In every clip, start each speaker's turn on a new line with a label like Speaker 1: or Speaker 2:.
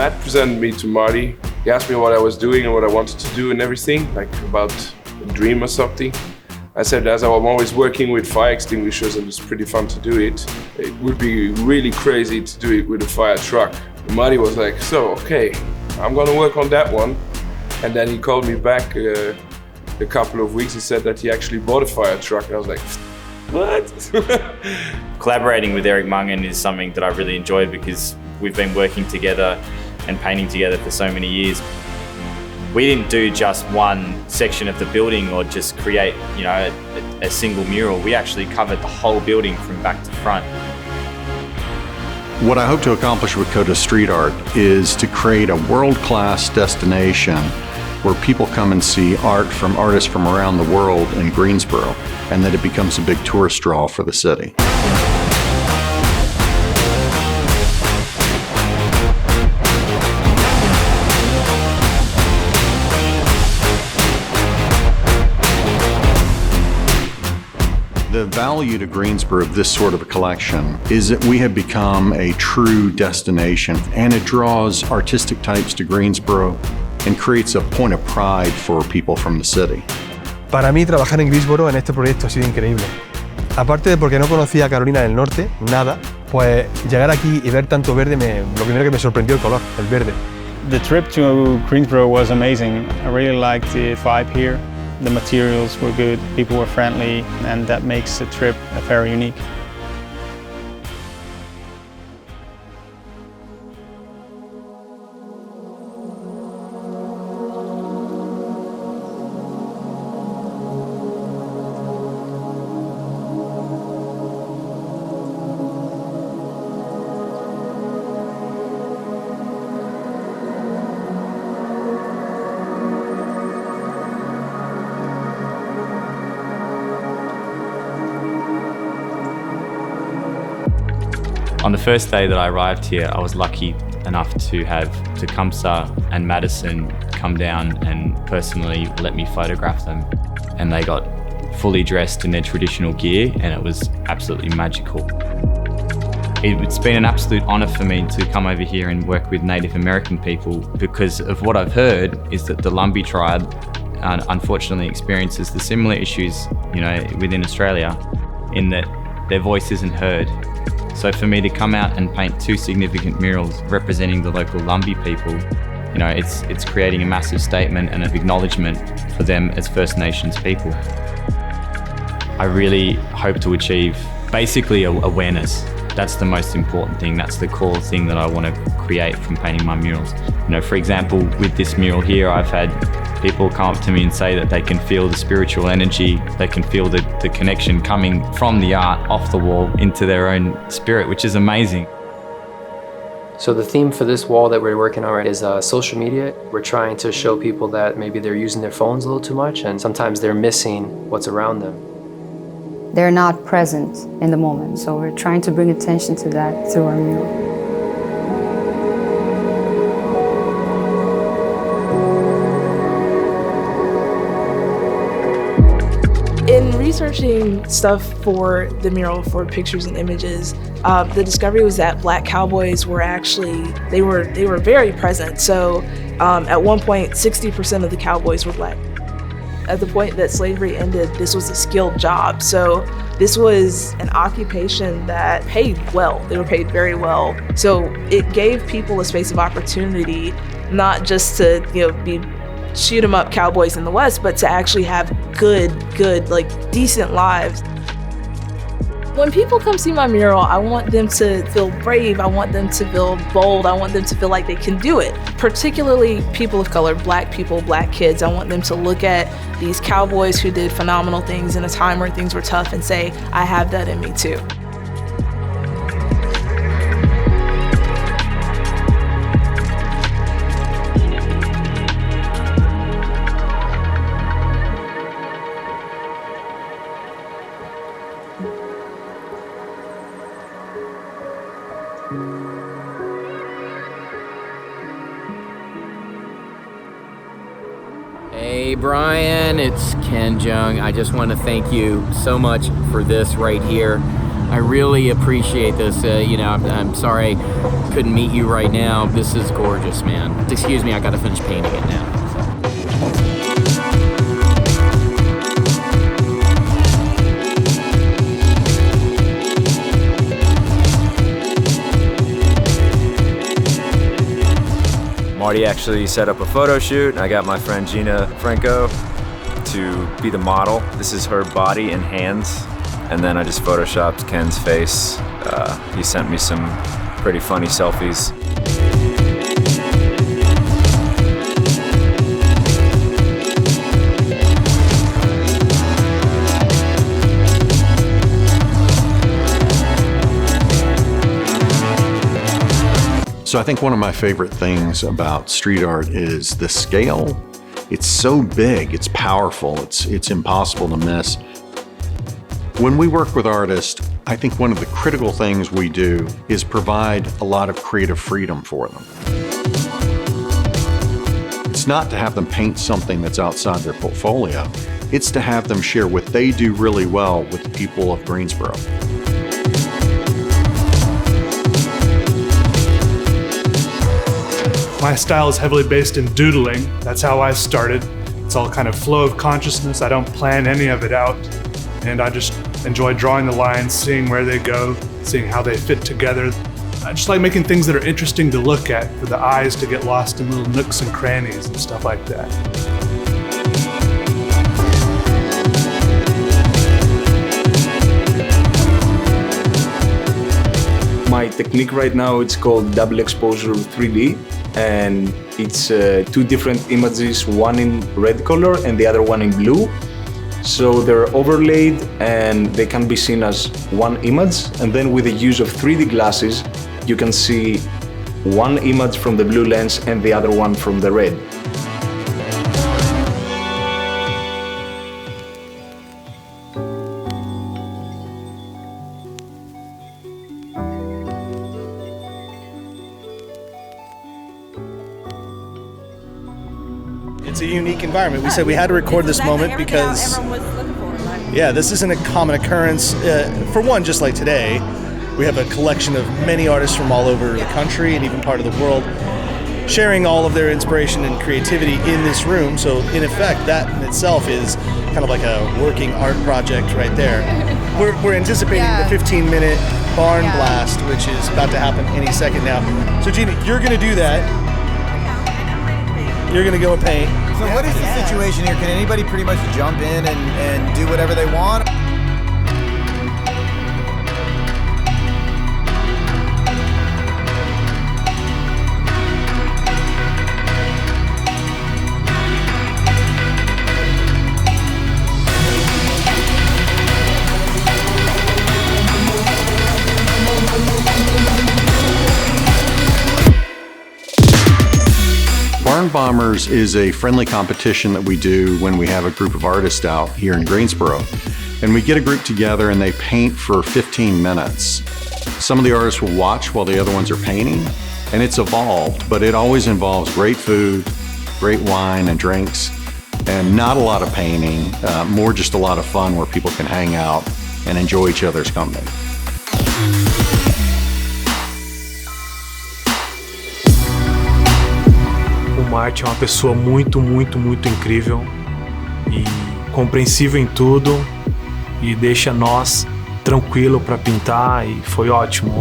Speaker 1: Matt presented me to Marty. He asked me what I was doing and what I wanted to do and everything, like about a dream or something. I said, as I'm always working with fire extinguishers and it's pretty fun to do it, it would be really crazy to do it with a fire truck. And Marty was like, so, okay, I'm gonna work on that one. And then he called me back a couple of weeks and said that he actually bought a fire truck. And I was like, what?
Speaker 2: Collaborating with Eric Mangen is something that I really enjoy because we've been working together and painting together for so many years. We didn't do just one section of the building or just create, a single mural. We actually covered the whole building from back to front.
Speaker 3: What I hope to accomplish with Kotis Street Art is to create a world-class destination where people come and see art from artists from around the world in Greensboro, and that it becomes a big tourist draw for the city. The value to Greensboro of this sort of a collection is that we have become a true destination, and it draws artistic types to Greensboro and creates a point of pride for people from the city.
Speaker 4: Para mí trabajar en Greensboro en este proyecto ha sido increíble. Aparte de porque no conocía Carolina del Norte, nada, pues llegar aquí y ver tanto verde, lo primero que me sorprendió el color, el verde.
Speaker 5: The trip to Greensboro was amazing. I really liked the vibe here. The materials were good, people were friendly, and that makes the trip very unique.
Speaker 2: On the first day that I arrived here, I was lucky enough to have Tecumseh and Madison come down and personally let me photograph them. And they got fully dressed in their traditional gear, and it was absolutely magical. It's been an absolute honor for me to come over here and work with Native American people, because of what I've heard is that the Lumbee tribe unfortunately experiences the similar issues, within Australia, in that their voice isn't heard. So for me to come out and paint two significant murals representing the local Lumbee people, it's creating a massive statement and an acknowledgement for them as First Nations people. I really hope to achieve basically awareness. That's the most important thing. That's the core thing that I want to create from painting my murals. For example, with this mural here, I've had people come up to me and say that they can feel the spiritual energy, they can feel the connection coming from the art off the wall into their own spirit, which is amazing.
Speaker 6: So the theme for this wall that we're working on is social media. We're trying to show people that maybe they're using their phones a little too much, and sometimes they're missing what's around them.
Speaker 7: They're not present in the moment, so we're trying to bring attention to that through our mural.
Speaker 8: In researching stuff for the mural, for pictures and images, the discovery was that Black cowboys were they were very present. So at one point, 60% of the cowboys were Black. At the point that slavery ended, this was a skilled job. So this was an occupation that paid well. They were paid very well. So it gave people a space of opportunity, not just to be shoot 'em up cowboys in the West, but to actually have good, decent lives. When people come see my mural, I want them to feel brave, I want them to feel bold, I want them to feel like they can do it. Particularly people of color, Black people, Black kids, I want them to look at these cowboys who did phenomenal things in a time where things were tough and say, I have that in me too.
Speaker 9: Hey Brian, it's Jeong. I just want to thank you so much for this right here. I really appreciate this. I'm sorry I couldn't meet you right now. This is gorgeous, man. Excuse me, I gotta finish painting it now.
Speaker 10: Marty actually set up a photo shoot, and I got my friend Gina, Franco, to be the model. This is her body and hands, and then I just photoshopped Ken's face. He sent me some pretty funny selfies.
Speaker 3: So I think one of my favorite things about street art is the scale. It's so big, it's powerful, it's impossible to miss. When we work with artists, I think one of the critical things we do is provide a lot of creative freedom for them. It's not to have them paint something that's outside their portfolio. It's to have them share what they do really well with the people of Greensboro.
Speaker 11: My style is heavily based in doodling. That's how I started. It's all kind of flow of consciousness. I don't plan any of it out. And I just enjoy drawing the lines, seeing where they go, seeing how they fit together. I just like making things that are interesting to look at, for the eyes to get lost in little nooks and crannies and stuff like that.
Speaker 12: My technique right now, it's called double exposure 3D, and it's two different images, one in red color and the other one in blue. So they're overlaid and they can be seen as one image, and then with the use of 3D glasses, you can see one image from the blue lens and the other one from the red.
Speaker 13: It's a unique environment. We said we had to record this moment because, yeah, this isn't a common occurrence. For one, just like today, we have a collection of many artists from all over the country and even part of the world sharing all of their inspiration and creativity in this room. So in effect, that in itself is kind of like a working art project right there. We're anticipating the 15-minute barn blast, which is about to happen any second now. So Gina, you're going to do that. You're going to go and paint.
Speaker 14: So what is the situation here? Can anybody pretty much jump in and do whatever they want?
Speaker 3: Barn Bombers is a friendly competition that we do when we have a group of artists out here in Greensboro. And we get a group together and they paint for 15 minutes. Some of the artists will watch while the other ones are painting, and it's evolved, but it always involves great food, great wine and drinks, and not a lot of painting, more just a lot of fun where people can hang out and enjoy each other's company.
Speaker 15: O Marte é uma pessoa muito incrível e compreensível em tudo e deixa nós tranquilo para pintar, e foi ótimo,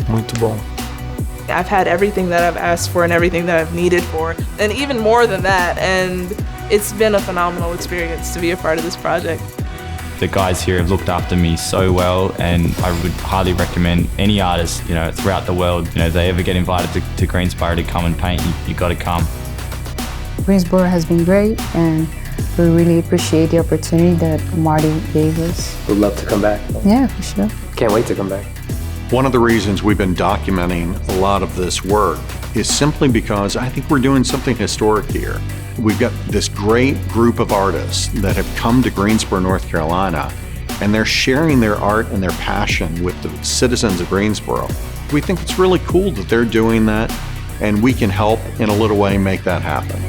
Speaker 15: muito bom.
Speaker 8: I've had everything that I've asked for and everything that I've needed for, and even more than that, and it's been a phenomenal experience to be a part of this project.
Speaker 2: The guys here have looked after me so well, and I would highly recommend any artist, throughout the world, if they ever get invited to Greensboro to come and paint, you got to come.
Speaker 7: Greensboro has been great, and we really appreciate the opportunity that Marty gave us.
Speaker 6: Would love to come back.
Speaker 7: Yeah, for sure.
Speaker 6: Can't wait to come back.
Speaker 3: One of the reasons we've been documenting a lot of this work is simply because I think we're doing something historic here. We've got this great group of artists that have come to Greensboro, North Carolina, and they're sharing their art and their passion with the citizens of Greensboro. We think it's really cool that they're doing that, and we can help in a little way make that happen.